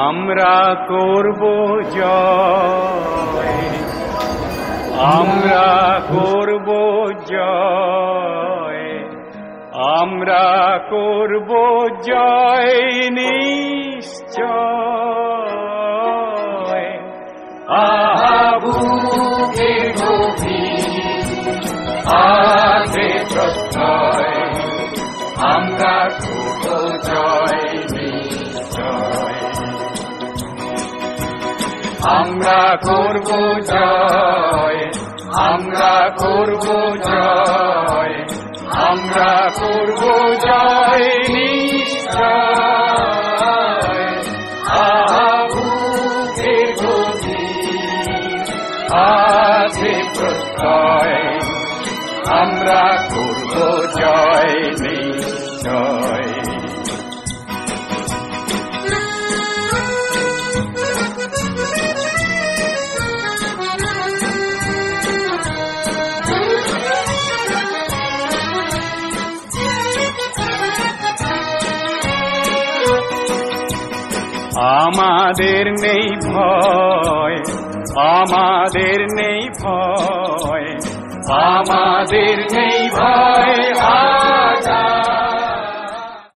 আমরা করব জয়, আমরা করব জয়, আমরা করব জয় নিশ্চয়। আহা বুকের গভীর আছে প্রত্যয়, আমরা করব জয় নিশ্চয়। আমরা করব জয়, আমরা করব জয়, আমরা করব জয় নিশ্চয়। আহা বুকের গভীর আছে প্রত্যয়, আমরা করব জয় নিশ্চয়। আমাদের নেই ভয়, আমাদের নেই ভয়, আমাদের নেই ভয়।